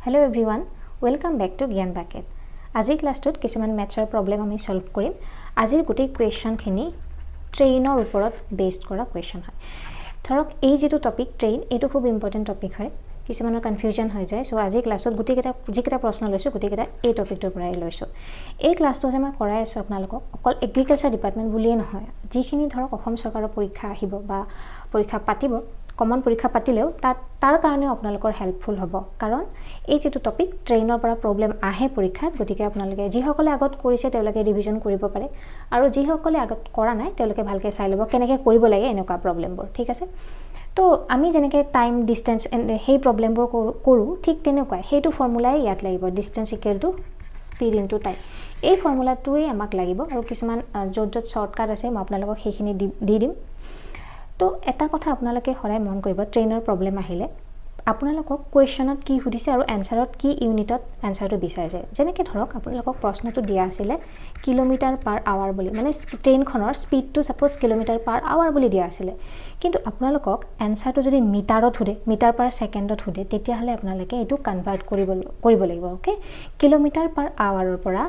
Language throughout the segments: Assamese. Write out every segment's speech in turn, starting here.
Hello everyone, welcome back to Gyan Bucket. আজি ক্লাছটোত কিছুমান ম্যাথছৰ প্ৰবলেম আমি সলভ কৰিম। আজিৰ গোটেই কোৱেশ্চনখিনি ট্ৰেইনৰ ওপৰত বেসড কৰা কোৱেশ্চন হয়। ধৰক এই যেটো টপিক ট্ৰেইন এটো খুব ইম্পৰ্টেন্ট টপিক হয়। কিছুমানৰ কনফিউজন হৈ যায়। সো আজি ক্লাছত গোটেইকেটা যিকেটা প্ৰশ্ন লৈছো গোটেইকেটা এই টপিকটোৰ পৰাই লৈছো। এই ক্লাছটো যে মই কৰাই আছো আপোনালোকক অকল এগ্ৰিকালচাৰ ডিপাৰ্টমেন্ট বুলিয়ে নহয়। যিখিনি ধৰক অসম চৰকাৰৰ পৰীক্ষা আহিব বা পৰীক্ষা পাতিব কমন পৰীক্ষা পাতিলেও তাৰ কাৰণে আপোনালোকৰ হেল্পফুল হ'ব কাৰণ এই যেটো টপিক ট্ৰেইনৰ পৰা প্ৰবলেম আহে পৰীক্ষাত গতিকে আপোনালোকে যিসকলে আগত কৰিছে তেওঁলোকে ৰিভিজন কৰিব পাৰে আৰু যিসকলে আগত কৰা নাই তেওঁলোকে ভালকৈ চাই ল'ব কেনেকৈ কৰিব লাগে এনেকুৱা প্ৰবলেমবোৰ ঠিক আছে তো আমি যেনেকৈ টাইম ডিসটেন্স সেই প্ৰবলেমবোৰ কৰো ঠিক তেনেকুৱা হেতু ফৰ্মুলাই ইয়াত লাগিব distance equal to speed into time এই ফৰ্মুলাটোৱে আমাক লাগিব আৰু কিছুমান য'ত শৰ্টকাট আছে মই আপোনালোকক সেইখিনি দি দিম তো এটা কথা আপোনালোকে হৰাই মন কৰিব ট্ৰেইনৰ প্ৰবলেম আহিলে আপোনালোকক কোৱেশ্চনত কি সুধিছে আৰু এনসাৰত কি ইউনিটত এনসাৰটো বিচাৰিছে যেনেকৈ ধৰক আপোনালোকক প্ৰশ্নটো দিয়া আছিল কিলোমিটাৰ পাৰ আৱাৰ বুলি মানে ট্ৰেইনখনৰ স্পীডটো সাপোজ কিলোমিটাৰ পাৰ আৱাৰ বুলি দিয়া আছিল কিন্তু আপোনালোকক এনসাৰটো যদি মিটাৰত সুধে মিটাৰ পাৰ সেকেন্ডত সুধে তেতিয়া হলে আপোনালোকে এটো কনভাৰ্ট কৰিব লাগিব ওকে কিলোমিটাৰ পাৰ আৱাৰৰ পৰা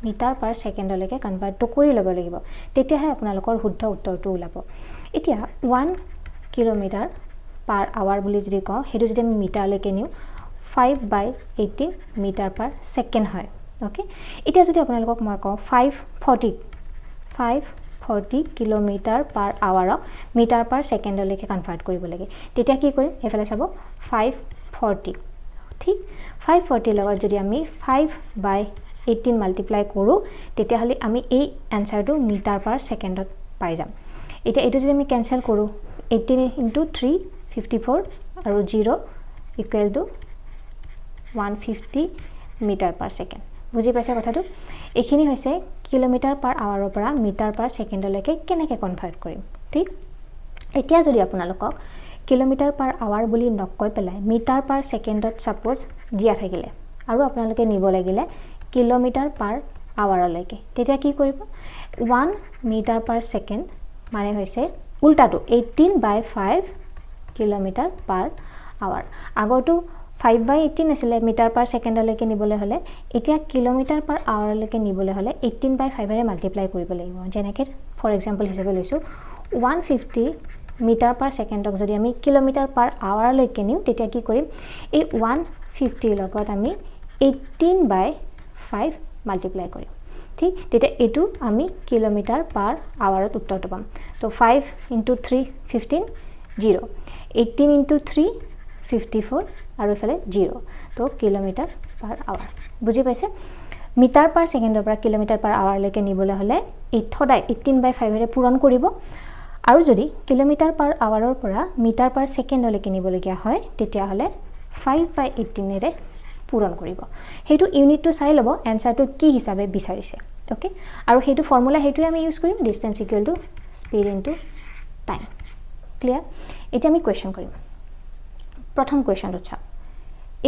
মিটাৰ পাৰ সেকেন্ডলৈকে কনভাৰ্টটো কৰি ল'ব লাগিব তেতিয়াহে আপোনালোকৰ শুদ্ধ উত্তৰটো ওলাব এতিয়া 1 কিলোমিটাৰ পাৰ আৱাৰ বুলি যদি কওঁ হেতু যদি আমি মিটাৰলৈকে নিও 5/80 মিটাৰ পাৰ সেকেন্ড হয় ওকে এতিয়া যদি আপোনালোকক মই কওঁ 540 কিলোমিটাৰ পাৰ আৱাৰক মিটাৰ পাৰ সেকেন্ডলৈকে কনভাৰ্ট কৰিব লাগে তেতিয়া কি কৰিম এফালে চাব 540 ঠিক 540 লগত যদি আমি 5/18 মাল্টিপ্লাই কৰো তেতিয়া হলে আমি এই আনসাৰটো মিটাৰ পাৰ সেকেন্ডত পাই যাম এটা এটো যদি আমি ক্যান্সেল কৰো 18 * 3 54 আৰু 0 equal to 150 metre per second বুজি পাইছে কথাটো এখিনি হৈছে কিলোমিটাৰ পাৰ আৱাৰৰ পৰা মিটাৰ পাৰ সেকেন্ডলৈকে কেনেকৈ কনভাৰ্ট কৰিম ঠিক এতিয়া যদি আপোনালোকক কিলোমিটাৰ পাৰ আৱাৰ বুলি নকৈ পেলাই মিটাৰ পাৰ সেকেন্ডত সাপোজ দিয়া থাকিলে আৰু আপোনালোকে নিব লাগিলে কিলোমিটাৰ পাৰ আৱাৰলৈকে তেতিয়া কি কৰিব 1 মিটাৰ পাৰ সেকেন্ড মানে হৈছে উল্টাটো 18/5 কিলোমিটাৰ পাৰ আৱাৰ আগৰটো 5/18 আছিল মিটাৰ পাৰ সেকেন্ডলৈকে নিবলৈ হলে এতিয়া কিলোমিটাৰ পাৰ আৱাৰলৈকে নিবলৈ হলে 18/5 ৰে মাল্টিপ্লাই কৰিব লাগিব যেনেকৈ ফৰ এক্সাম্পল হিচাপে লৈছো 150 মিটাৰ পাৰ সেকেন্ডক যদি আমি কিলোমিটাৰ পাৰ আৱাৰলৈকে নিও তেতিয়া কি কৰিম এই 150 লগত আমি 18/5 মাল্টিপ্লাই কৰিম ঠিক তেতিয়া এটো আমি কিলোমিটাৰ পাৰ আৱাৰত উত্তৰটো পাম তো 5 * 3 15 0 18 * 3 54 আৰু এফালে 0 তো কিলোমিটাৰ পাৰ আৱাৰ বুজি পাইছে মিটাৰ পাৰ সেকেন্ডৰ পৰা কিলোমিটাৰ পাৰ আৱাৰলৈকে নিবলৈ হলে এই সদায় 18/5 ৰে পূৰণ কৰিব আৰু যদি কিলোমিটাৰ পাৰ আৱাৰৰ পৰা মিটাৰ পাৰ সেকেন্ডলৈকে নিবলগীয়া হয় তেতিয়া হলে 5/18 ৰে পূৰণ কৰিব হেতু ইউনিটটো চাই লব এনসাৰটো কি হিচাপে বিচাৰিছে ওকে আৰু হেতু ফৰ্মুলা হেতুৱে আমি ইউজ কৰিম distance equal to speed into time clear এতিয়া আমি কোৱেশ্চন কৰিম প্ৰথম কোৱেশ্চনটো চাওক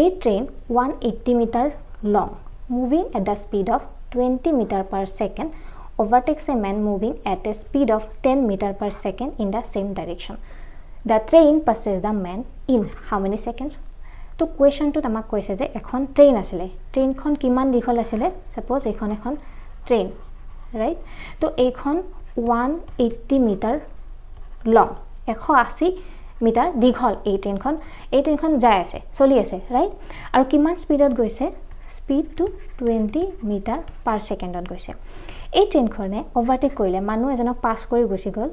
A train 180 meter long moving at the speed of 20 meter per second overtakes a man moving at a speed of 10 meter per second in the same direction. The train passes the man in how many seconds? তো কোৱেশ্চনটো আমাক কৈছে যে এখন ট্ৰেইন আছিল ট্ৰেইনখন কিমান দীঘল আছিল সাপোজ এখন ট্ৰেইন ৰাইট তো এইখন 180 মিটাৰ লং 180 মিটাৰ দীঘল এই ট্ৰেইনখন যায় আছে চলি আছে ৰাইট আৰু কিমান স্পীডত গৈছে স্পীড টু 20 মিটাৰ পাৰ সেকেন্ডত গৈছে এই ট্ৰেইনখনে ওভাৰটেক কৰিলে মানুহ এজনক পাস কৰি গুচি গল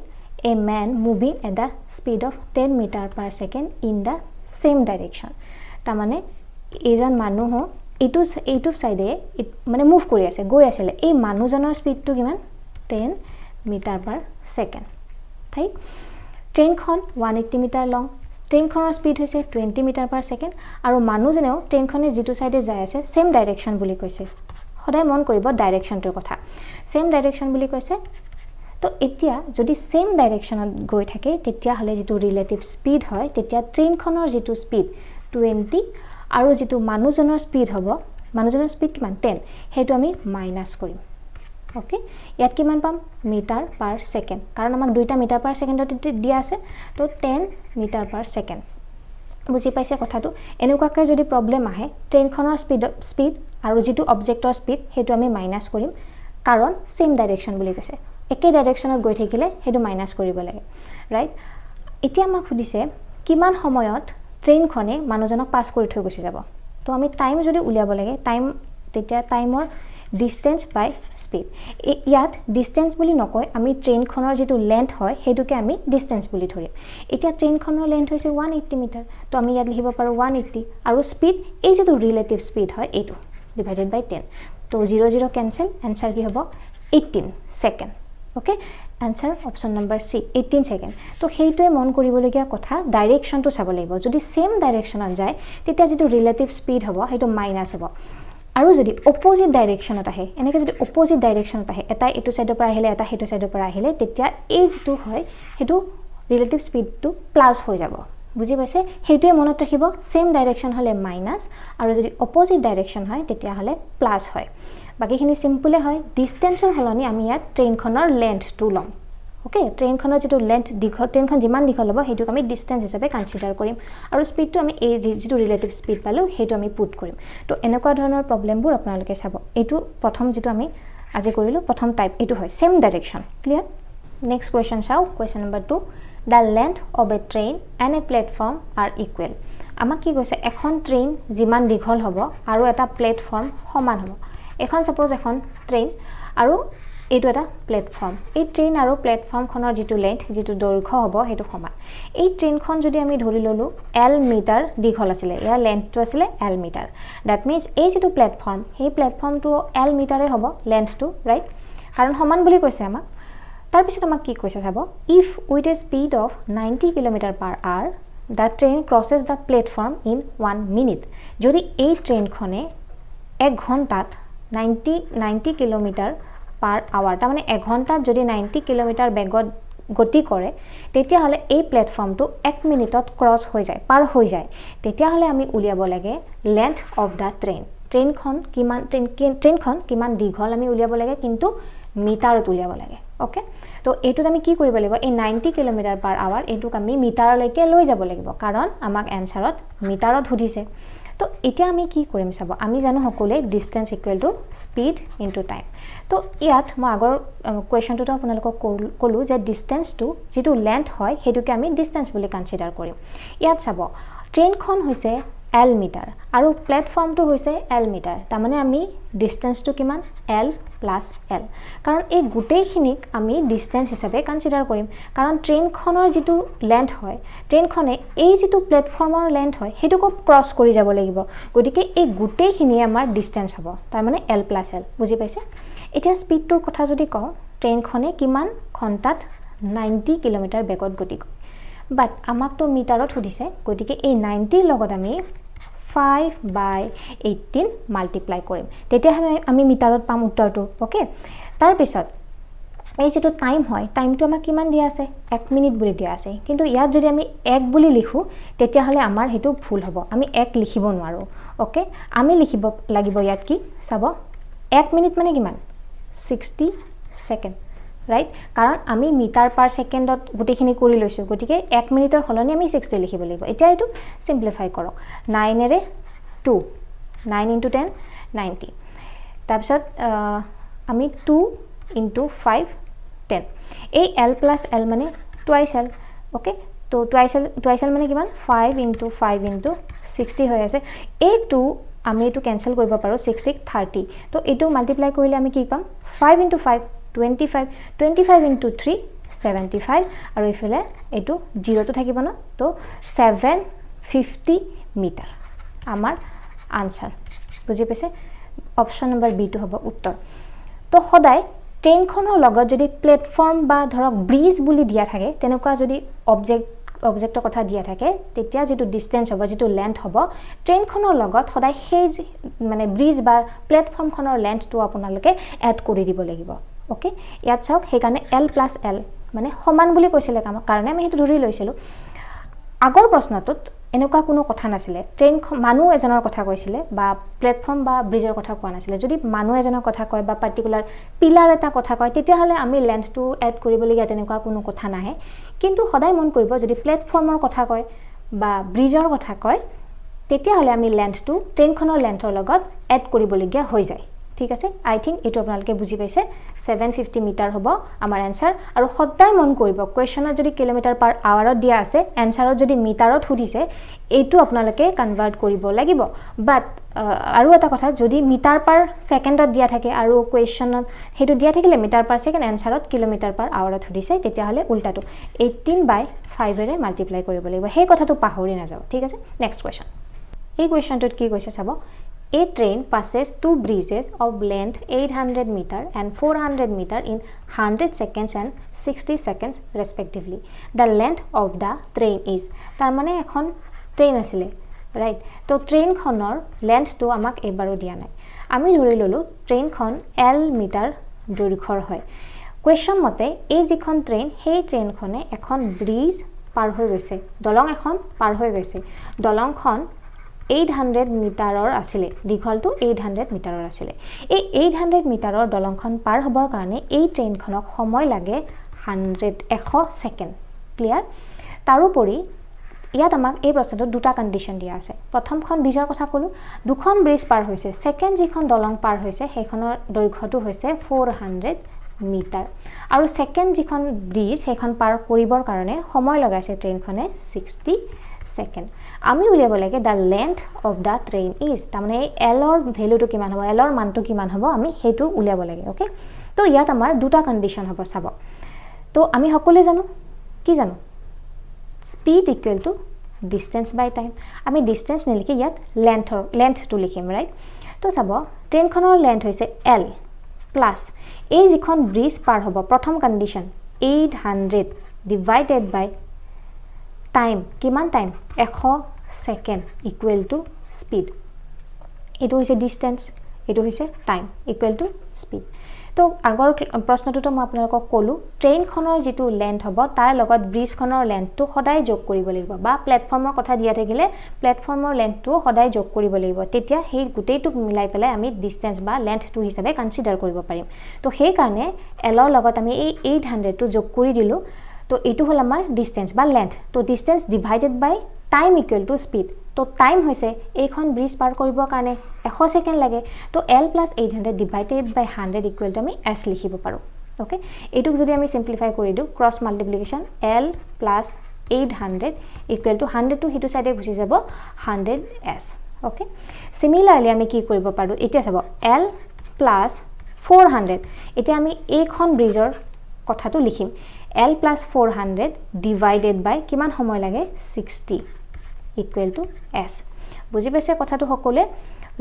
a man moving at the speed of 10 metre per second in the same direction তাৰ মানে এজন মানুহ এইটো সাইডে মানে মুভ কৰি আছে গৈ আছিল এই মানুহজনৰ স্পীডটো কিমান 10 মিটাৰ পাৰ সেকেন্ড ঠিক ট্ৰেইনখন 180 মিটাৰ লং ট্ৰেইনখনৰ স্পীড হৈছে 20 মিটাৰ পাৰ সেকেন্ড আৰু মানুহজনেও ট্ৰেইনখনে যেটো সাইডে যায় আছে সেম ডাইৰেকশন বুলি কৈছে সদায় মন কৰিব ডাইৰেকশনটোৰ কথা সেম ডাইৰেকশন বুলি কৈছে তো এতিয়া যদি সেম ডাইৰেকশনত গৈ থাকে তেতিয়া হলে যেটো ৰিলেটিভ স্পীড হয় তেতিয়া ট্ৰেইনখনৰ যেটো স্পীড 20 আৰু যেটো মানুহজনৰ স্পীড হ'ব মানুহজনৰ স্পীড কিমান 10 হেতু আমি মাইনাস কৰিম ওকে ইয়াত কিমান পাম মিটাৰ পাৰ সেকেন্ড কাৰণ আমাক দুইটা মিটাৰ পাৰ সেকেন্ডত দিয়া আছে তো 10 মিটাৰ পাৰ সেকেন্ড বুজি পাইছে কথাটো এনেকুৱাকৈ যদি প্ৰবলেম আহে ট্ৰেইনখনৰ স্পীড আৰু যেটো অবজেক্টৰ স্পীড হেতু আমি মাইনাস কৰিম কাৰণ সেম ডাইৰেকশন বুলি কৈছে একে ডাইৰেকশনত গৈ থাকিলে হেতু মাইনাস কৰিব লাগে ৰাইট এতিয়া আমাক সুধিছে কিমান সময়ত ট্ৰেইনখনে মানুহজনক পাস কৰি থৈ গুচি যাব তো আমি টাইম যদি উলিয়াব লাগে টাইম তেতিয়া টাইমৰ ডিসটেন্স বাই স্পীড ইয়াত ডিসটেন্স বুলি নকয় আমি ট্ৰেইনখনৰ যেটো লেন্থ হয় হেতুকে আমি ডিসটেন্স বুলি ধৰিম এতিয়া ট্ৰেইনখনৰ লেন্থ হৈছে 180 মিটাৰ তো আমি ইয়াত লিখিব পাৰো 180 আৰু স্পীড এই যেটো ৰিলেটিভ স্পীড হয় এটো ডিভাইডেড বাই 10 তো 0 0 ক্যান্সেল आंसर কি হ'ব 18 second okay answer option number C 18 second তো হেইটোৱে মন কৰিবলগীয়া কথা ডাইৰেকশনটো চাব লাগিব যদি সেম ডাইৰেকশনত যায় তেতিয়া যেটো ৰিলেটিভ স্পীড হ'ব হেতু মাইনাস হ'ব আৰু যদি অপোজিট ডাইৰেকশনত আহে এনেকৈ যদি অপোজিট ডাইৰেকশনত আহে এটা এটো সাইডৰ পৰা আহিলে এটা হেতু সাইডৰ পৰা আহিলে তেতিয়া এই যেটো হয় হেতু ৰিলেটিভ স্পীডটো প্লাস হৈ যাব বুজি পাইছে হেইটোৱে মনত ৰাখিব সেম ডাইৰেকশন হলে মাইনাস আৰু যদি অপোজিট ডাইৰেকশন হয় তেতিয়া হলে প্লাস হয় বাকিখিনি সিম্পলে হয় ডিসটেন্সৰ হলনি আমি ইয়াত ট্ৰেইনখনৰ লেন্থটো লম ওকে ট্ৰেইনখনৰ যেটো লেন্থ দীঘল ট্ৰেইনখন যিমান দীঘল হ'ব হেতুক আমি ডিসটেন্স হিচাপে কনসিডাৰ কৰিম আৰু স্পীডটো আমি এই যেটো ৰিলেটিভ স্পীড পালো হেতু আমি পুট কৰিম তো এনেকুৱা ধৰণৰ প্ৰবলেমবোৰ আপোনালোকে চাব এটো প্ৰথম যেটো আমি আজি কৰিলো প্ৰথম টাইপ এটো হয় same direction clear next question চাও question number 2 The length of a train and a platform are equal. আমাক কি কৈছে এখন ট্ৰেইন যিমান দীঘল হ'ব আৰু এটা প্লেটফৰ্ম সমান হ'ব এখন সাপোজ এখন ট্ৰেইন আৰু এটো এটা প্লেটফৰ্ম এই ট্ৰেইন আৰু প্লেটফৰ্মখনৰ যেটো লেন্থ যেটো দৈৰ্ঘ্য হ'ব হেতু সমান এই ট্ৰেইনখন যদি আমি ধৰি ললো L মিটাৰ দীঘল আছিল ইয়াৰ লেন্থটো আছিল L মিটাৰ দ্যাট মিন্স এই যেটো প্লেটফৰ্ম এই প্লেটফৰ্মটো L মিটাৰে হ'ব লেন্থটো ৰাইট কাৰণ সমান বুলি কৈছে আমাক তাৰ পিছত আমাক কি কৈছে চাব if with a speed of 90 km/h the train crosses the platform in 1 minute যদি এই ট্ৰেইনখনে 1 ঘণ্টাত 90 km/h তাৰ মানে 1 ঘণ্টাত যদি 90 km বেগত গতি কৰে তেতিয়া হলে এই প্লেটফৰ্মটো 1 মিনিটত ক্ৰস হৈ যায় পাৰ হৈ যায় তেতিয়া হলে আমি উলিয়াব লাগে লেন্থ অফ দা ট্ৰেইনখন কিমান দীঘল আমি উলিয়াব লাগে কিন্তু মিটাৰত উলিয়াব লাগে ওকে তো এটো আমি কি কৰিব লাগিব এই 90 km/h এটোক আমি মিটাৰলৈকে লৈ যাব লাগিব কাৰণ আমাক এনসাৰত মিটাৰত সুধিছে তো এতিয়া আমি কি কৰিম চাব আমি জানো সকলে distance equal to speed into time তো ইয়াত মই আগৰ কোৱেশ্চনটো আপোনালোকক কলো যে ডিসটেন্সটো যেটো লেন্থ হয় হেতুকে আমি ডিসটেন্স বুলি কনসিডাৰ কৰিম ইয়াত চাব ট্ৰেইনখন হৈছে L মিটাৰ আৰু প্লেটফৰ্মটো হৈছে L মিটাৰ তাৰ মানে আমি ডিসটেন্সটো কিমান L + L কাৰণ এই গুটেইখিনিক আমি ডিসটেন্স হিচাপে কনসিডাৰ কৰিম কাৰণ ট্ৰেইনখনৰ যেটো লেন্থ হয় ট্ৰেইনখনে এই যেটো প্লেটফৰ্মৰ লেন্থ হয় হেতুক ক্ৰস কৰি যাব লাগিব গতিকে এই গুটেইখিনি আমাৰ ডিসটেন্স হ'ব তাৰ মানে L + L বুজি পাইছে এতিয়া স্পীডটোৰ কথা যদি কওঁ ট্ৰেইনখনে কিমান ঘণ্টাত 90 km বেগত গতি কৰে বাট আমাক তো মিটাৰত সুধিছে গতিকে এই 90 লগত আমি 5/18 মাল্টিপ্লাই কৰিম তেতিয়া আমি মিটাৰত পাম উত্তৰটো ওকে তাৰ পিছত এই যেটো টাইম হয় টাইমটো আমাক কিমান দিয়া আছে 1 মিনিট বুলি দিয়া আছে কিন্তু ইয়াত যদি আমি 1 বুলি লিখো তেতিয়া হলে আমাৰ হেতু ভুল হ'ব আমি 1 লিখিব নোৱাৰো ওকে আমি লিখিব লাগিব ইয়াত কি চাব 1 মিনিট মানে কিমান 60 সেকেন্ড রাইট কাৰণ আমি মিটাৰ পাৰ সেকেন্ডত গুটেখিনি কৰি লৈছো গতিকে 1 মিনিটৰ হলনি আমি 60 লিখিব লাগিব এতিয়া এটো সিম্পলিফাই কৰক 9 এৰে 2 9 * 10 90 তাৰ পিছত আমি 2 * 5 10 এই L + L মানে টুৱাইস L ওকে তো টুৱাইস L মানে কিমান 5 * 5 * 60 হৈ আছে এই 2 আমি এটো ক্যান্সেল কৰিব পাৰো 60 30 তো এটো মাল্টিপ্লাই কৰিলে আমি কি পাম 5 * 5 25 * 3 75 আৰু ইফালে এটো 0 তো থাকিব না তো 750 মিটাৰ আমাৰ आंसर বুজি পাইছে অপচন নম্বৰ বি টো হ'ব উত্তৰ তো সদায় ট্ৰেইনখনৰ লগত যদি প্লেটফৰ্ম বা ধৰক ব্ৰিজ বুলি দিয়া থাকে তেনেকুৱা যদি অবজেক্টৰ কথা দিয়া থাকে তেতিয়া যেটো ডিসটেন্স হ'ব যেটো লেন্থ হ'ব ট্ৰেইনখনৰ লগত সদায় সেই মানে ব্ৰিজ বা প্লেটফৰ্মখনৰ লেন্থটো আপোনালোকে এড কৰি দিব লাগিব ওকে ইয়াত চাওক হেকাৰণে L + L মানে সমান বুলি কৈছিলে কাৰণে আমি হেতু ধৰি লৈছিলো আগৰ প্ৰশ্নটোত এনেকুৱা কোনো কথা নাছিলে ট্ৰেইন মানুহ এজনৰ কথা কৈছিলে বা প্লেটফৰ্ম বা ব্ৰিজৰ কথা কোৱা নাছিলে যদি মানুহ এজনৰ কথা কয় বা পাৰ্টিকুলাৰ পিলাৰ এটা কথা কয় তেতিয়া হলে আমি লেন্থটো এড কৰিবলগীয়া তেনেকুৱা কোনো কথা নাহে কিন্তু সদায় মন কৰিব যদি প্লেটফৰ্মৰ কথা কয় বা ব্ৰিজৰ কথা কয় তেতিয়াহ'লে আমি লেন্থটো ট্ৰেইনখনৰ লেন্থৰ লগত এড কৰিবলগীয়া হৈ যায় ঠিক আছে আই থিংক এটো আপোনালোকে বুজি পাইছে 750 মিটাৰ হ'ব আমাৰ আনসাৰ আৰু সদায় মন কৰিব কোৱেশ্চনত যদি কিলোমিটাৰ পাৰ আৱাৰত দিয়া আছে আনসাৰত যদি মিটাৰত সুধিছে এটো আপোনালোকে কনভাৰ্ট কৰিব লাগিব বাট আৰু এটা কথা যদি মিটাৰ পাৰ সেকেন্ডত দিয়া থাকে আৰু কোৱেশ্চনত হেতু দিয়া থাকিলে মিটাৰ পাৰ সেকেন্ড আনসাৰত কিলোমিটাৰ পাৰ আৱাৰত সুধিছে তেতিয়াহ'লে উল্টাটো 18/5 এৰে মাল্টিপ্লাই কৰিব লাগিব সেই কথাটো পাহৰি নাযাও ঠিক আছে নেক্সট কোৱেশ্চন এই কোৱেশ্চনটোত কি কৈছে চাব A train passes two bridges of length 800 meter and 400 meter in 100 seconds and 60 seconds respectively. The length of the train is. তাৰ মানে এখন ট্ৰেইন আছিল ৰাইট তো ট্ৰেইনখনৰ লেন্থটো আমাক এবাৰো দিয়া নাই আমি ধৰি ললো ট্ৰেইনখন L মিটাৰ দৈৰ্ঘ্যৰ হয় কোৱেশ্চন মতে এই যিখন ট্ৰেইন সেই ট্ৰেইনখনে এখন ব্ৰিজ পাৰ হৈ গৈছে দলং এখন পাৰ হৈ গৈছে দলংখন 800 মিটাৰৰ আছিল দীঘলটো 800 মিটাৰৰ আছিল এই 800 মিটাৰৰ দলংখন পাৰ হ'বৰ কাৰণে এই ট্ৰেইনখনক সময় লাগে 100 সেকেন্ড ক্লিয়াৰ তাৰোপৰি ইয়াত আমাক এই প্ৰশ্নটো দুটা কন্ডিশন দিয়া আছে প্ৰথমখন ব্ৰিজৰ কথা কলো দুখন ব্ৰিজ পাৰ হৈছে সেকেন্ড যিখন দলং পাৰ হৈছে সেইখনৰ দৈৰ্ঘ্যটো হৈছে 400 মিটাৰ আৰু সেকেন্ড যিখন ব্ৰিজ সেইখন পাৰ কৰিবৰ কাৰণে সময় লগাইছে ট্ৰেইনখনে 60 সেকেন্ড আমি উলিয়াব লাগে the length of the train is তাৰমানে এল ৰ ভ্যালুটো কিমান হ'ব এল ৰ মানটো কিমান হ'ব আমি হেতু উলিয়াব লাগে ওকে তো ইয়াত আমাৰ দুটা কন্ডিশন হ'ব চাব তো আমি সকলোৱে জানো কি জানো speed equal to distance by time আমি ডিসটেন্স নিলিখি ইয়াত লেন্থটো লিখিম ৰাইট তো চাব ট্ৰেইনখনৰ লেন্থ হৈছে এল প্লাস এই যিখন ব্ৰিজ পাৰ হ'ব প্ৰথম কন্ডিশন 800 ডিভাইডেড বাই টাইম কিমান time 100 second equal to speed এটো হৈছে ডিসটেন্স এটো হৈছে টাইম ইকুৱেল টু স্পীড তো আগৰ প্ৰশ্নটোতো মই আপোনালোকক কলো ট্ৰেইনখনৰ যেটো লেন্থ হ'ব তাৰ লগত ব্ৰিজখনৰ লেন্থটো সদায় যোগ কৰিব লাগিব বা প্ল্যাটফৰ্মৰ কথা দিয়া থাকিলে প্ল্যাটফৰ্মৰ লেন্থটো সদায় যোগ কৰিব লাগিব তেতিয়া সেই গুটেইটো মিলাই পেলাই আমি ডিসটেন্স বা লেন্থটো হিচাপে কনসিডাৰ কৰিব পাৰিম তো সেই কাৰণে এল ৰ লগত আমি এই 800 টো যোগ কৰি দিলো তো এটো হল আমাৰ ডিসটেন্স বা লেন্থ তো distance divided by time equal to speed তো টাইম হৈছে এইখন ব্ৰিজ পাৰ কৰিবৰ কাৰণে 100 সেকেন্ড লাগে তো L + 800 divided by 100 equal to আমি S লিখিব পাৰো ওকে এটুক যদি আমি সিম্পলিফাই কৰি দিও cross multiplication L + 800 equal to 100 to হিটো সাইডে গুছি যাব 100s ওকে সিমিলাৰলি আমি কি কৰিব পাৰো এতিয়া চাব L + 400 এতিয়া আমি এইখন ব্ৰিজৰ কথাটো লিখিম L + 400 ডিভাইডেড বাই কিমান সময় লাগে 60 ইকুৱেল টু S বুজি পাইছে কথাটো সকলে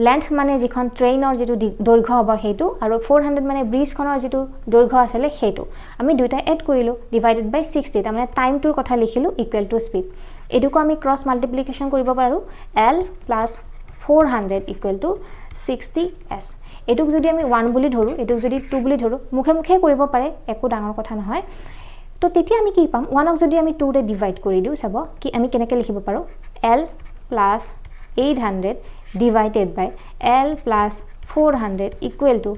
লেন্থ মানে যিখন ট্ৰেইনৰ যেটো দৈৰ্ঘ্য হ'ব হেতু আৰু 400 মানে ব্ৰিজখনৰ যেটো দৈৰ্ঘ্য আছিল হেতু আমি দুটা এড কৰিলো ডিভাইডেড বাই 60 তাৰ মানে টাইমটোৰ কথা লিখিলো ইকুৱেল টু স্পীড এটুকো আমি ক্ৰস মাল্টিপ্লিকেশন কৰিব পাৰো L + 400 ইকুৱেল টু 60s এটুক যদি আমি 1 বুলি ধৰো এটুক যদি 2 বুলি ধৰো মুখে মুখে কৰিব পাৰে একো ডাঙৰ কথা নহয় তো তেতিয়া আমি কি পাম 1 ক যদি আমি 2 ৰে ডিভাইড কৰি দিও চাব কি আমি কেনেকৈ লিখিব পাৰো L + 800 divided by L + 400 equal to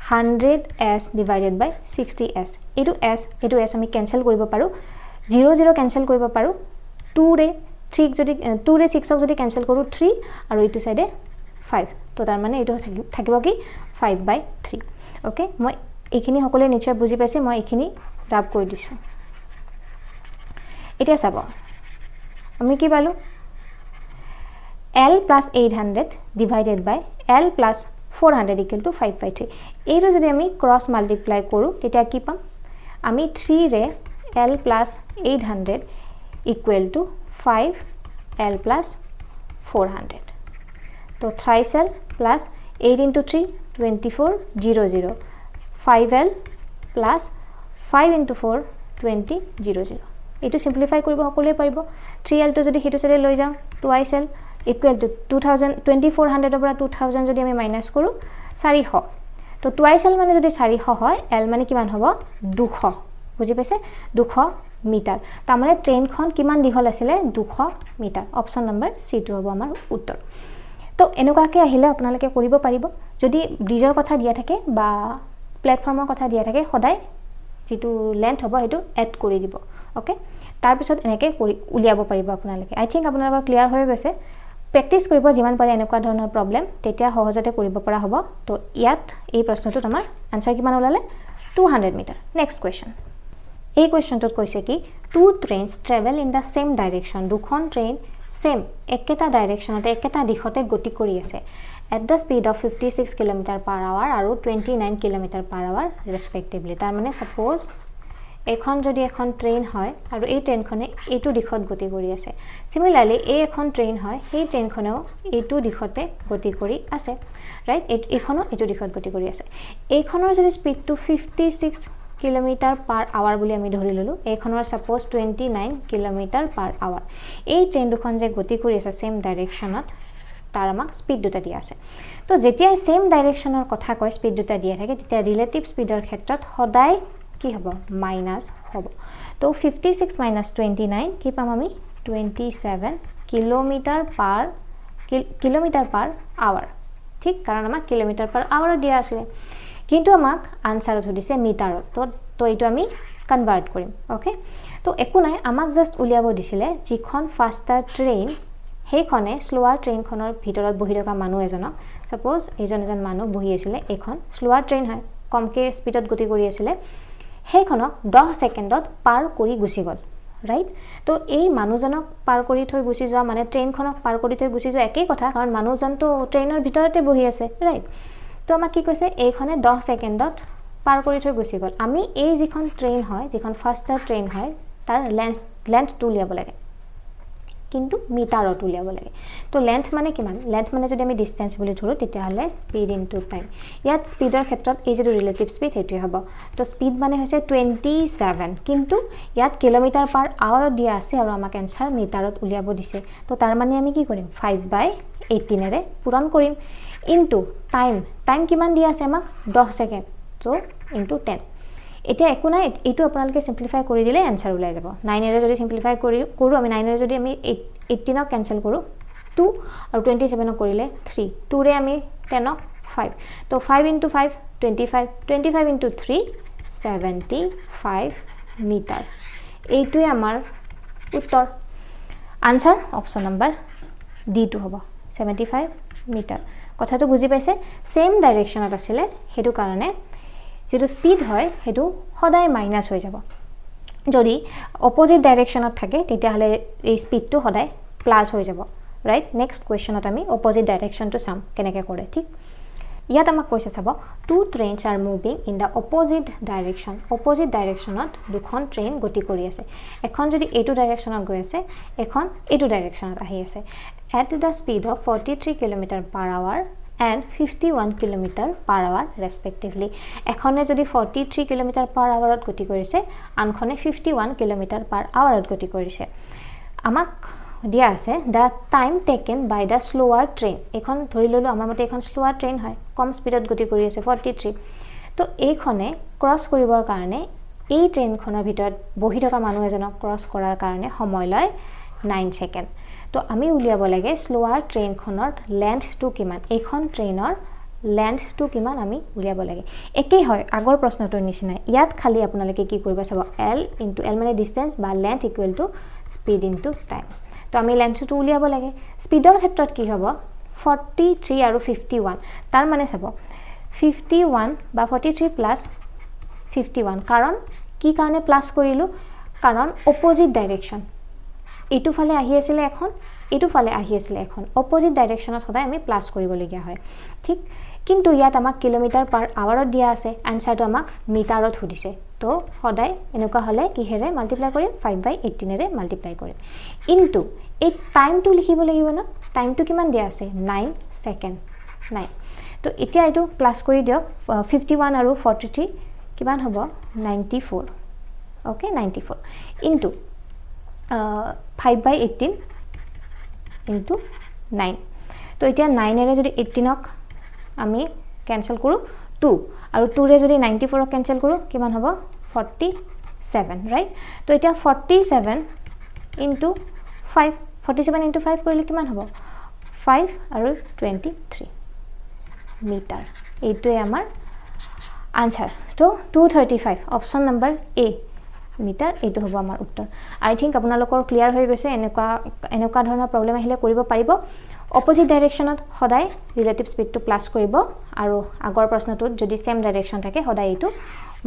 100s divided by 60s এটো s আমি ক্যান্সেল কৰিব পাৰো 0 0 ক্যান্সেল কৰিব পাৰো 2 ৰে 3 যদি 2 ৰে 6 ক যদি ক্যান্সেল কৰো 3 আৰু ইটো সাইডে 5 তো তাৰ মানে এটো থাকিব কি 5/3 ওকে মই এইখিনি সকলে নিশ্চয় বুজি পাইছে মই এইখিনি ৰাব কৰি দিছো এতিয়া চাব আমি কি পালো L + 800 divided by L + 400 equal to 5/3 এইটো যদি আমি ক্রস মাল্টিপ্লাই কৰো তেতিয়া কি পাম আমি 3 ৰে L + 800 equal to 5 L + 400 তো 3L + 8 into 3 24 0 0 5L + 5 into 4 20 0 0 এটো সিম্পলিফাই কৰিব সকলোৱে পাৰিব 3L টো যদি হেতু সাইডে লৈ যাও 2L equal to 2000 2400 পৰা 2000 যদি আমি মাইনাস কৰো 400 তো 2L মানে যদি 400 হয় L মানে কিমান হ'ব 200 বুজি পাইছে 200 মিটাৰ তাৰ মানে ট্ৰেইনখন কিমান দীঘল আছিল 200 মিটাৰ অপচন নম্বৰ সি টো হ'ব আমাৰ উত্তৰ তো এনেকুৱাকে আহিলে আপোনালোকে কৰিব পাৰিব যদি ব্ৰিজৰ কথা দিয়া থাকে বা প্ল্যাটফৰ্মৰ কথা দিয়া থাকে সদায় যেটো লেন্থ হ'ব হেতু এড কৰি দিব ওকে তাৰ পিছত এনেকৈ কৰি উলিয়াব পাৰিব আপোনালোকে আই থিংক আপোনালোকৰ ক্লিয়াৰ হৈ গৈছে প্ৰেক্টিছ কৰিব যিমান পাৰে এনেকুৱা ধৰণৰ প্ৰবলেম তেতিয়া সহজতে কৰিব পৰা হ'ব তো ইয়াত এই প্ৰশ্নটোত আমাৰ আনসাৰ কিমান ওলালে 200 মিটাৰ নেক্সট কোৱেশ্চন এই কোৱেশ্চনটোত কৈছে কি two trains travel in the same direction দুখন ট্ৰেইন সেম একেটা ডাইৰেকশ্যনতে একেটা দিশতে গতি কৰি আছে at the speed of 56 km/h আৰু 29 km/h respectively তাৰ মানে suppose এখন যদি এখন ট্ৰেইন হয় আৰু এই ট্ৰেইনখনে এইটো দিশত গতি কৰি আছে সিমিলাৰলি এই এখন ট্ৰেইন হয় সেই ট্ৰেইনখনেও এইটো দিশতে গতি কৰি আছে ৰাইট এইখনো এইটো দিশত গতি কৰি আছে এইখনৰ যদি স্পীডটো 56 km/h বুলি আমি ধৰি ললো এইখনৰ suppose 29 km/h এই ট্ৰেইন দুখন যে গতি কৰি আছে সেম ডাইৰেকশ্যনত তাৰ আমাক স্পীড দুটা দিয়া আছে তো যেতিয়া সেম ডাইৰেকশ্যনৰ কথা কয় স্পীড দুটা দিয়া থাকে তেতিয়া ৰিলেটিভ স্পীডৰ ক্ষেত্ৰত সদায় কি হ'ব মাইনাস হ'ব তো 56 minus 29 কি পাম আমি 27 km/h ঠিক কাৰণ আমাক km/h দিয়া আছে কিন্তু আমাক আনসাৰত দিছে মিটাৰত তো এইটো আমি কনভাৰ্ট কৰিম ওকে তো একো নাই আমাক জাস্ট উলিয়াব দিছিলে যিখন ফাস্টাৰ ট্ৰেইন হেইখনে স্লোৱাৰ ট্ৰেইনখনৰ ভিতৰত বহি থকা মানুহ এজনক সাপোজ এজন মানুহ বহি আছিল এখন স্লোৱাৰ ট্ৰেইন হয় কমকে স্পীডত গতি কৰি আছিল হেইখনক 10 সেকেন্ডত পাৰ কৰি গুছি গল ৰাইট তো এই মানুহজনক পাৰ কৰি থৈ গুছি যোৱা মানে ট্ৰেইনখনক পাৰ কৰি থৈ গুছি যোৱা একেই কথা কাৰণ মানুহজন তো ট্ৰেইনৰ ভিতৰতে বহি আছে ৰাইট তো আমাক কি কৈছে এইখনে 10 সেকেন্ডত পাৰ কৰি থৈ গুছি গল আমি এই যিখন ট্ৰেইন হয় যিখন ফাস্টাৰ ট্ৰেইন হয় তাৰ লেন্থ উলিয়াব লাগে কিন্তু মিটাৰত উলিয়াব লাগে তো লেন্থ মানে কিমান লেন্থ মানে যদি আমি ডিসটেন্স বুলি ধৰো তেতিয়া হলে স্পীড ইনটু টাইম ইয়াত স্পীডৰ ক্ষেত্ৰত এই যে ৰিলেটিভ স্পীড হেতু হ'ব তো স্পীড মানে হৈছে 27 কিন্তু ইয়াত km/h দিয়া আছে আৰু আমাক আনসাৰ মিটাৰত উলিয়াব দিছে তো তাৰ মানে আমি কি কৰিম 5/18 এৰে পূৰণ কৰিম ইনটু টাইম কিমান দিয়া আছে আমাক 10 সেকেন্ড তো ইনটু 10 এতিয়া একো নাই এটো আপোনালোকে সিম্পলিফাই কৰি দিলে আনসাৰ ওলাই যাব 9 এৰে যদি সিম্পলিফাই কৰো আমি 9 এৰে যদি আমি 18 ক ক্যান্সেল কৰো 2 আৰু 27 ক কৰিলে 3 2 ৰে আমি 10 ক 5 তো 5 into 5 25 into 3 75 মিটাৰ এইটোৱে আমাৰ উত্তৰ আনসাৰ অপচন নম্বৰ ডি টু হ'ব 75 মিটাৰ কথাটো বুজি পাইছে সেম ডাইৰেকশ্যনত আছিল হেতু কাৰণে যেটো স্পীড হয় হেতু সদায় মাইনাস হৈ যাব যদি অপোজিট ডাইৰেকশ্যনত থাকে তেতিয়া হলে এই স্পীডটো সদায় প্লাস হৈ যাব ৰাইট নেক্সট কোৱেশ্চনত আমি অপোজিট ডাইৰেকশ্যনটো চাম কেনেকৈ কৰে ঠিক ইয়াত আমাক কৈছে চাব two trains are moving in the opposite ডাইৰেকশ্যনত দুখন ট্ৰেইন গতি কৰি আছে এখন যদি এইটো ডাইৰেকশ্যনত গৈ আছে এখন এইটো ডাইৰেকশ্যনত আহি আছে at the speed of 43 km/h and 51 km/h respectively এখনে যদি 43 km/h গতি কৰিছে আনখনে 51 km/h গতি কৰিছে আমাক দিয়া আছে the time taken by the slower train এখন ধৰি ললো আমাৰ মতে এখন slower train হয় কম স্পীডত গতি কৰি আছে 43 তো এইখনে ক্ৰস কৰিবৰ কাৰণে এই ট্ৰেইনখনৰ ভিতৰত বহি থকা মানুহ এজনক ক্ৰস কৰাৰ কাৰণে সময় লয় 9 সেকেন্ড তো আমি উলিয়াব লাগে স্লোৱাৰ ট্ৰেইনখনৰ লেন্থটো কিমান এইখন ট্ৰেইনৰ লেন্থটো কিমান আমি উলিয়াব লাগে একেই হয় আগৰ প্ৰশ্নটোৰ নিচিনা ইয়াত খালি আপোনালোকে কি কৰিব চাব l * l মানে ডিসটেন্স বা length equal to speed into time তো আমি লেন্থটো উলিয়াব লাগে স্পীডৰ ক্ষেত্ৰত কি হ'ব 43 আৰু 51 তাৰ মানে চাব 51 বা 43 প্লাস 51 কাৰণ কি কাৰণে প্লাস কৰিলো কাৰণ অপোজিট ডাইৰেকশ্যন এইটো ফালে আহি আছিল এখন এইটো ফালে আহি আছিল এখন অপোজিট ডাইৰেকশ্যনত সদায় আমি প্লাস কৰিব লগিয়া হয় ঠিক কিন্তু ইয়াত আমাক km/h দিয়া আছে আনসাৰটো আমাক মিটাৰত দিছে তো সদায় এনেকুৱা হলে কিহেৰে মাল্টিপ্লাই কৰিম 5/18 এৰে মাল্টিপ্লাই কৰিম ইনটু এই টাইমটো লিখিব লাগিব না টাইমটো কিমান দিয়া আছে 9 সেকেন্ড 9 তো এতিয়া এটো প্লাস কৰি দিয়ক 51 আৰু 43 কিমান হ'ব 94 ওকে 94 ইনটু 5/18 into 9 তো এতিয়া 9 এৰে যদি 18 ক আমি ক্যান্সেল কৰো 2 আৰু 2 ৰে যদি 94 ক ক্যান্সেল কৰো কিমান হ'ব 47 ৰাইট তো এতিয়া 47 into 5 47 into 5 কৰিলে কিমান হ'ব 5 আৰু 23 মিটাৰ এইটোৱে আমাৰ আনসাৰ তো 235 অপচন নম্বৰ এ মিটাৰ এইটো হ'ব আমাৰ উত্তৰ আই থিংক আপোনালোকৰ ক্লিয়াৰ হৈ গৈছে এনেকুৱা ধৰণৰ প্ৰবলেম আহিলে কৰিব পাৰিব অপোজিট ডাইৰেকশনত সদায় ৰিলেটিভ স্পীডটো প্লাস কৰিব আৰু আগৰ প্ৰশ্নটোত যদি সেম ডাইৰেকশন থাকে সদায় এইটো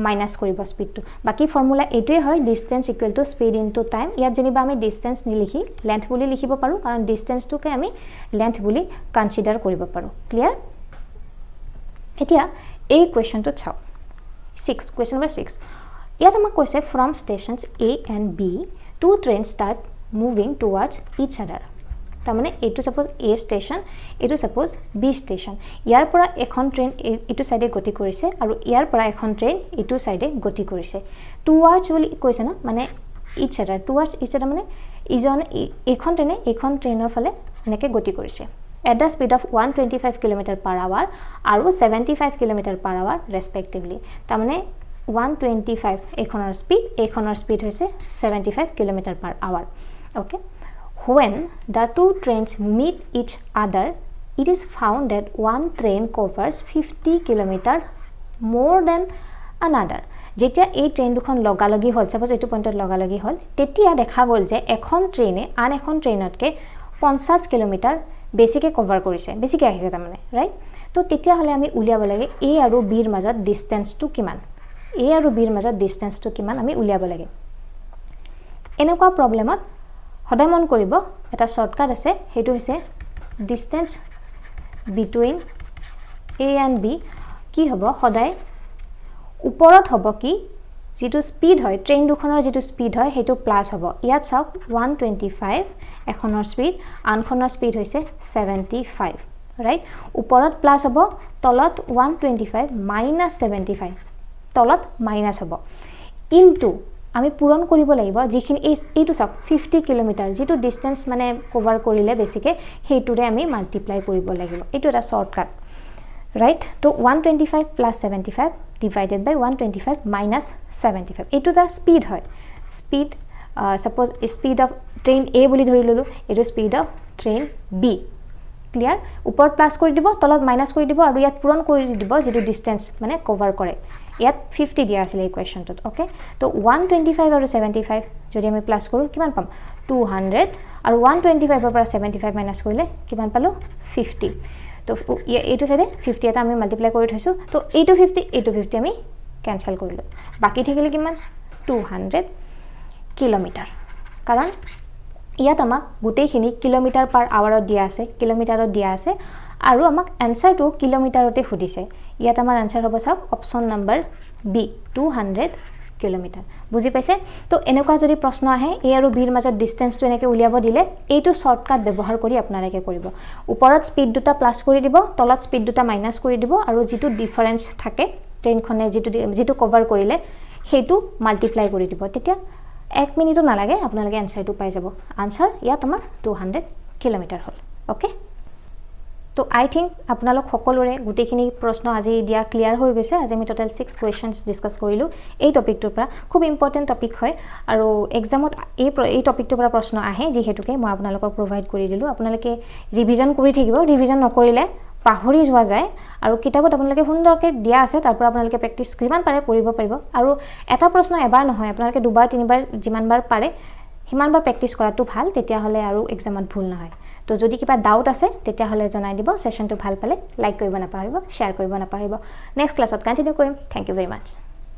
মাইনাস কৰিব স্পীডটো বাকি ফৰ্মুলা এইটোই হয় distance equal to speed into time ইয়াত যেনিবা আমি ডিসটেন্স নিলিখি লেন্থ বুলি লিখিব পাৰো কাৰণ ডিসটেন্সটোকে আমি লেন্থ বুলি কনসিডাৰ কৰিব পাৰো ক্লিয়াৰ এতিয়া এই কোৱেশ্চনটো চাও 6 question number 6 ইয়াত আমাক কৈছে from stations A and B two trains start moving towards each other তাৰমানে এটো suppose A station এটো suppose B station ইয়াৰ পৰা এখন ট্ৰেইন এটো সাইডে গতি কৰিছে আৰু ইয়াৰ পৰা এখন ট্ৰেইন এটো সাইডে গতি কৰিছে towards বুলি কৈছে না মানে each other towards each other মানে ইজন এখন ট্ৰেইনৰ ফালে এনেকে গতি কৰিছে at the speed of 125 km per hour আৰু 75 km per hour respectively তাৰমানে 125 এখনৰ স্পীড হৈছে 75 km per hour okay when the two trains meet each other it is found that one train covers 50 km more than another যেতিয়া এই ট্ৰেইন দুখন লগালগি হল সাপোজ এটো পইণ্টত লগালগি হল তেতিয়া দেখা গল যে এখন ট্ৰেইনে আন এখন ট্ৰেইনতকে 50 km বেছিকে কভাৰ কৰিছে বেছিকে আহিছে তাৰমানে ৰাইট তো তেতিয়া হলে আমি উলিয়াব লাগে A আৰু B ৰ মাজত ডিসটেন্সটো কিমান A আৰু B ৰ মাজত ডিসটেন্সটো কিমান আমি উলিয়াব লাগে এনেকুৱা প্ৰবলেমত সদায় মন কৰিব এটা শৰ্টকাট আছে হেতু হৈছে distance between A and B কি হ'ব সদায় ওপৰত হ'ব কি যেটো স্পীড হয় ট্ৰেইন দুখনৰ যেটো স্পীড হয় হেতু প্লাস হ'ব ইয়াত চাওক 125 এখনৰ স্পীড আনখনৰ স্পীড হৈছে 75 ৰাইট ওপৰত প্লাস হ'ব তলত 125 -75 তলত মাইনাস হ'ব ইনটু আমি পূৰণ কৰিব লাগিব যিখিনি এইটো চাওক 50 কিলোমিটাৰ যেটো ডিসটেন্স মানে কভাৰ কৰিলে বেছিকে হেতুৰে আমি মাল্টিপ্লাই কৰিব লাগিব এটো এটা shortcut right to 125 plus 75 divided by 125 minus 75 etu the speed hoy speed suppose speed of train A boli dhori lolu etu speed of train B clear upor plus kori dibo tolot minus kori dibo aru yat puron kori dibo jetu distance mane cover kore yat 50 dia asile equation tot okay to 125 aru 75 jodi ami plus koru kiman pam 200 aru 125 পৰা 75 minus korile kiman palo 50 তো এইটো সাইডে 50 এটা আমি মাল্টিপ্লাই কৰি থৈছো তো এইটো 50 আমি ক্যান্সেল কৰিলো বাকি থাকিলে কিমান 200 কিলোমিটাৰ কাৰণ ইয়াত আমাক গুটেইখিনি কিলোমিটাৰ পাৰ আৱাৰত দিয়া আছে আৰু আমাক আনসাৰটো কিলোমিটাৰতে খুদিছে ইয়াত আমাৰ আনসাৰ হ'ব সব অপচন নম্বৰ বি 200 কিলোমিটাৰ বুজি পাইছে তো এনেকুৱা যদি প্ৰশ্ন আহে এ আৰু বি ৰ মাজত ডিসটেন্সটো এনেকে উলিয়াব দিলে এইটো শৰ্টকাট ব্যৱহাৰ কৰি আপোনালোকে কৰিব ওপৰত স্পীড দুটা প্লাস কৰি দিব তলত স্পীড দুটা মাইনাস কৰি দিব আৰু যেটো ডিফাৰেন্স থাকে ট্ৰেইনখনে যেটো কভাৰ কৰিলে হেতু মাল্টিপ্লাই কৰি দিব তেতিয়া 1 মিনিটো নালাগে আপোনালোকে আনসাৰটো পাই যাব আনসাৰ ইয়াত আমাৰ 200 কিলোমিটাৰ হল ওকে তো আই থিংক আপোনালোক সকলোৰে গুটেখিনি প্ৰশ্ন আজি দিয়া ক্লিয়াৰ হৈ গৈছে আজি আমি টোটাল 6 কোৱেশ্চনছ ডিসকাস কৰিলো এই টপিকটোৰ পৰা খুব ইম্পৰ্টেন্ট টপিক হয় আৰু এক্সামত এই টপিকটোৰ পৰা প্ৰশ্ন আহে যিহেতুকে মই আপোনালোকক প্ৰভাইড কৰি দিলো আপোনালোকে ৰিভিজন কৰি থাকিব ৰিভিজন নকৰিলে পাহৰি যোৱা যায় আৰু কিতাপত আপোনালোকে সুন্দৰকৈ দিয়া আছে তাৰ পৰা আপোনালোকে প্ৰেক্টিস কিমান পাৰে কৰিব পাৰিব আৰু এটা প্ৰশ্ন এবাৰ নহয় আপোনালোকে দুবাৰ তিনিবাৰ যিমানবাৰ পাৰে হিমানবাৰ প্ৰেক্টিস কৰাটো ভাল তেতিয়া হলে আৰু এক্সামত ভুল নহয় তো যদি কিবা ডাউট আছে তেতিয়া হলে জনাই দিব সেশনটো ভাল পালে লাইক কৰিব নাপাহৰিব শেয়াৰ কৰিব নাপাহৰিব নেক্সট ক্লাছত কন্টিনিউ কৰিম থ্যাংক ইউ ভেৰি মাচ